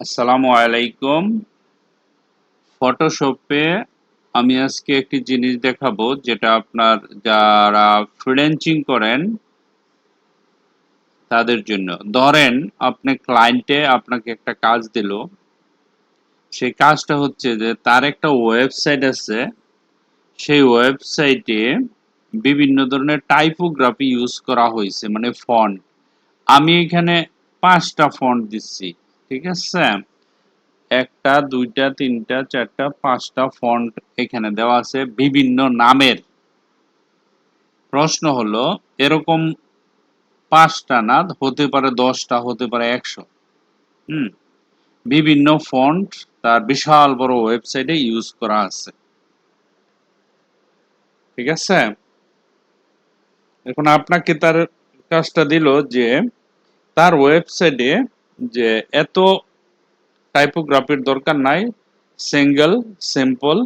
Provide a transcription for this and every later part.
আসসালামু আলাইকুম। ফটোশপে আমি আজকে একটি জিনিস দেখাবো যেটা আপনার যারা ফ্রিল্যান্সিং করেন তাদের জন্য। ধরেন আপনি ক্লায়েন্টে আপনাকে একটা কাজ দিল, সেই কাজটা হচ্ছে যে তার একটা ওয়েবসাইট আছে, সেই ওয়েবসাইটে বিভিন্ন ধরনের টাইপোগ্রাফি ইউজ করা হয়েছে, মানে ফন্ট। আমি এখানে 5টা ফন্ট দিচ্ছি, ঠিক আছে? একটা, দুইটা, তিনটা, চারটা, 5টা ফন্ট এখানে দেওয়া আছে বিভিন্ন নামের। প্রশ্ন হলো এরকম 5টা না, হতে পারে 10টা, হতে পারে 100। হুম, বিভিন্ন ফন্ট তার বিশাল বড় ওয়েবসাইটে ইউজ করা আছে, ঠিক আছে? এখন আপনাকে তার কাজটা দিল যে তার ওয়েবসাইটে যে এত টাইপোগ্রাফির দরকার নাই, সিঙ্গেল, সিম্পল,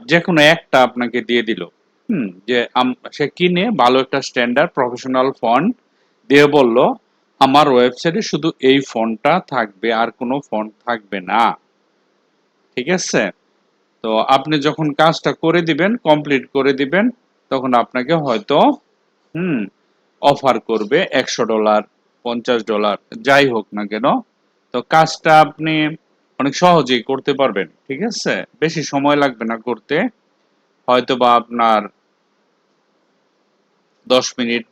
যে কোনো একটা আপনাকে দিয়ে দিল। যে সে কিনে ভালো একটা স্ট্যান্ডার্ড প্রফেশনাল ফন্ট দিয়ে বলল আমার ওয়েবসাইটে শুধু এই ফন্টটা থাকবে, আর কোনো ফন্ট থাকবে না, ঠিক আছে? তো আপনি যখন কাজটা করে দিবেন, কমপ্লিট করে দিবেন, তখন আপনাকে হয়তো হুম অফার করবে $100, $50, যাই হোক না কেন। তো কাজটা আপনি অনেক সহজেই করতে পারবেন, ঠিক আছে? বেশি সময় লাগবে না করতে, হয়তো বা আপনার 10 মিনিট,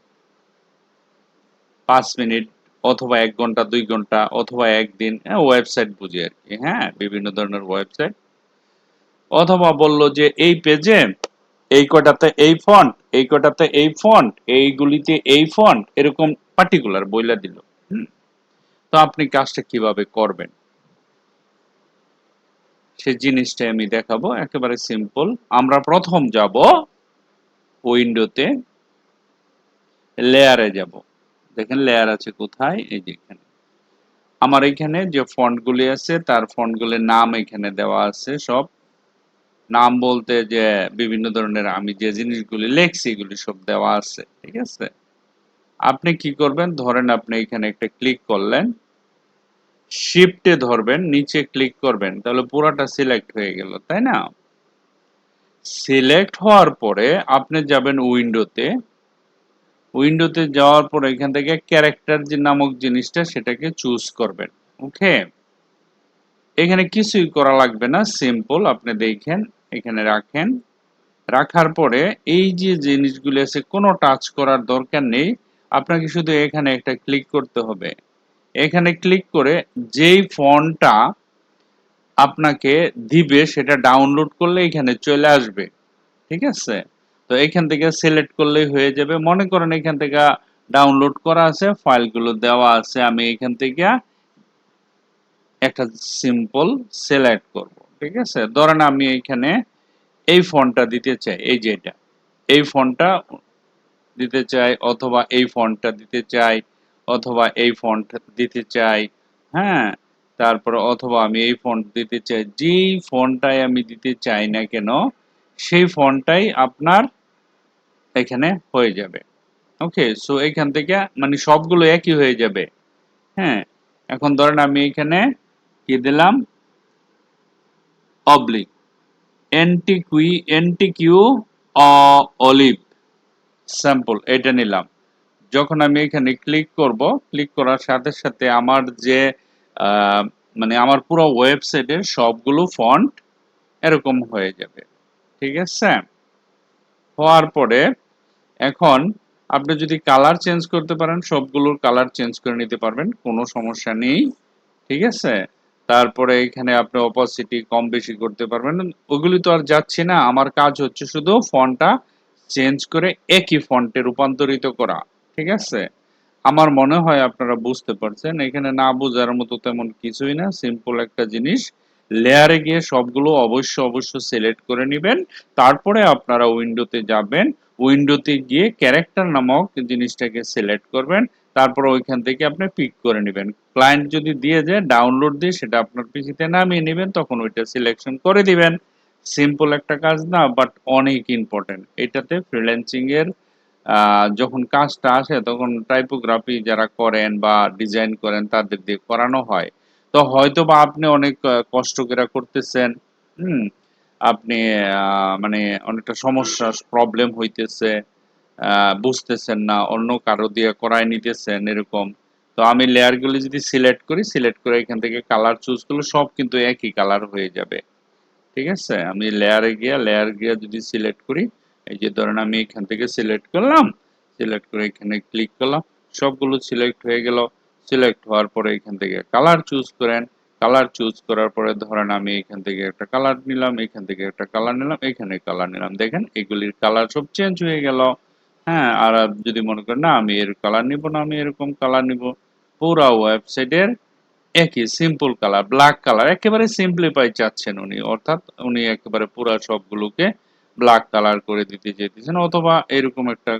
5 মিনিট, অথবা 1 ঘন্টা, 2 ঘন্টা, অথবা একদিন, ওয়েবসাইট বুঝে আর কি। হ্যাঁ, বিভিন্ন ধরনের ওয়েবসাইট। অথবা বলল যে এই পেজে এই কটাতে এই ফন্ট, এই কটাতে এই ফন্ট, এইগুলিতে এই ফন্ট, এরকম পার্টিকুলার বইলা দিল। তো আপনি কাজটা কিভাবে করবেন সেই জিনিসটাই আমি দেখাবো, একেবারে সিম্পল। আমরা প্রথম যাব উইন্ডোতে, লেয়ারে যাব। দেখেন লেয়ার আছে কোথায়, এই যে এখানে। আমার এখানে যে ফন্টগুলি আছে তার ফন্টগুলির নাম এখানে দেওয়া আছে সব। নাম বলতে যে বিভিন্ন ধরনের আমি যে জিনিসগুলি লিখছি এগুলি সব দেওয়া আছে, ঠিক আছে? আপনি কি করবেন, ধরেন আপনি এখানে একটা ক্লিক করলেন, শিফটে ধরবেন, নিচে ক্লিক করবেন, তাহলে পুরাটা সিলেক্ট হয়ে গেল, তাই না? সিলেক্ট হওয়ার পরে আপনি যাবেন উইন্ডোতে। উইন্ডোতে যাওয়ার পর এখান থেকে ক্যারেক্টার যে নামক জিনিসটা সেটাকে চুজ করবেন। ওকে, এখানে কিছুই করা লাগবে না, সিম্পল। আপনি দেখেন এখানে রাখেন, রাখার পরে এই যে জিনিসগুলো আছে কোনো টাচ করার দরকার নেই, আপনাকে শুধু এখানে একটা ক্লিক করতে হবে। এখানে ক্লিক করে যেই ফন্টটা আপনাকে দিবে সেটা ডাউনলোড করলে এখানে চলে আসবে, ঠিক আছে? তো এখান থেকে সিলেক্ট করলেই হয়ে যাবে। মনে করেন এখান থেকে ডাউনলোড করা আছে, ফাইলগুলো দেওয়া আছে, আমি এখান থেকে একটা সিম্পল সিলেক্ট করব, ঠিক আছে? ধরেন আমি এখানে এই ফন্টটা দিতে চাই, এই যে এটা, এই ফন্টটা দিতে চাই, অথবা এই ফন্টটা দিতে চাই, অথবা এই ফন্ট দিতে চাই। হ্যাঁ, তারপরে অথবা আমি এই ফন্ট দিতে চাই। যেই ফন্টটাই আমি দিতে চাই না কেন সেই ফন্টটাই আপনার এখানে হয়ে যাবে। ওকে, সো এখান থেকে মানে সবগুলো একই হয়ে যাবে। হ্যাঁ, এখন ধরেন আমি এখানে কি দিলাম, অবলিক, এনটিকিউ অলিভ, স্যাম্পল, এটা নিলাম। যখন আমি এখানে ক্লিক করব, ক্লিক করার সাথে সাথে আমার যে আহ, মানে আমার পুরো ওয়েবসাইটের সবগুলো ফন্ট এরকম হয়ে যাবে, ঠিক আছে? হওয়ার পরে এখন আপনি যদি কালার চেঞ্জ করতে পারেন, সবগুলোর কালার চেঞ্জ করে নিতে পারবেন, কোনো সমস্যা নেই, ঠিক আছে? তারপরে এখানে আপনি অপাসিটি কম বেশি করতে পারবেন। ওগুলি তো আর যাচ্ছে না, আমার কাজ হচ্ছে শুধু ফন্টটা চেঞ্জ করে একই ফন্টে রূপান্তরিত করা, ঠিক আছে? আমার মনে হয় আপনারা বুঝতে পারছেন, এখানে না বোঝার মতো তেমন কিছুই না, সিম্পল একটা জিনিস। লেয়ারে গিয়ে সবগুলো অবশ্য সিলেক্ট করে নেবেন, তারপরে আপনারা উইন্ডোতে যাবেন, উইন্ডোতে গিয়ে ক্যারেক্টার নামক জিনিসটাকে সিলেক্ট করবেন, তারপর ওইখান থেকে আপনি পিক করে নেবেন। ক্লায়েন্ট যদি দিয়ে যায় ডাউনলোড দিয়ে সেটা আপনার পিসিতে নামিয়ে নেবেন, তখন ওইটা সিলেকশন করে দিবেন। সিম্পল একটা কাজ না, বাট অনেক ইম্পর্টেন্ট। এটাতে ফ্রিল্যান্সিং এর যখন কাজটা আসে তখন টাইপোগ্রাফি যারা করেন বা ডিজাইন করেন তাদের দিয়ে করানো হয়। তো হয়তো বা আপনি অনেক কষ্ট করে করতেছেন, হুম? আপনি মানে অনেকটা সমস্যা প্রবলেম হইতেছে, বুঝতেছেন না, অন্য কারো দিয়ে করায় নিতেছেন এরকম। তো আমি লেয়ার গুলি যদি সিলেক্ট করি, সিলেক্ট করে এখান থেকে কালার চুজ করলে সব কিন্তু একই কালার হয়ে যাবে। ঠিক আছে? আমি লেয়ার গিয়ে যদি সিলেক্ট করি, এই যে ধরেন আমি এখান থেকে সিলেক্ট করলাম, সিলেক্ট করে এখানে ক্লিক করলাম, সবগুলো সিলেক্ট হয়ে গেল। সিলেক্ট হওয়ার পরে এখান থেকে কালার চুজ করেন, কালার চুজ করার পরে ধরেন আমি এখান থেকে একটা কালার নিলাম, এখান থেকে একটা কালার নিলাম, এখানে কালার নিলাম, দেখেন এগুলির কালার সব চেঞ্জ হয়ে গেল। হ্যাঁ, আর যদি মনে করেন না আমি এর কালার নিব না, আমি এরকম কালার নিব, পুরা ওয়েবসাইটের একই সিম্পল কালার, ব্ল্যাক কালার, একেবারে সিম্পলিফাই চাচ্ছেন উনি, অর্থাৎ উনি একেবারে পুরা সবগুলোকে ব্ল্যাক কালার করে দিতে চাইতেছেন, অথবা এরকম একটা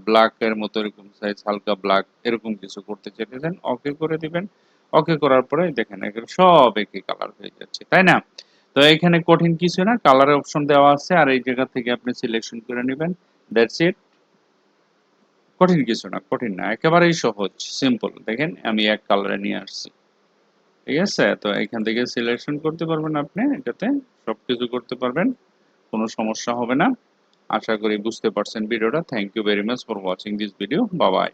ব্ল্যাক এর মতো এরকম সাইজ হালকা ব্ল্যাক এরকম কিছু করতে চাইতেছেন, ওকে করে দিবেন। ওকে করার পরে দেখেন এগুলো সব একই কালার হয়ে যাচ্ছে, তাই না? তো এখানে কঠিন কিছু না, কালারের অপশন দেওয়া আছে আর এই জায়গা থেকে আপনি সিলেকশন করে নেবেন, দ্যাটস ইট। কঠিন কিছু না, কঠিন না, একেবারেই সহজ, সিম্পল। দেখেন আমি এক কালারে নিয়ে আসছি। ঠিক আছে? তো এখান থেকে সিলেকশন করতে পারবেন আপনি, এটাতে সবকিছু করতে পারবেন, কোনো সমস্যা হবে না। আশা করি বুঝতে পারছেন ভিডিওটা। Thank you very much for watching this video. Bye by.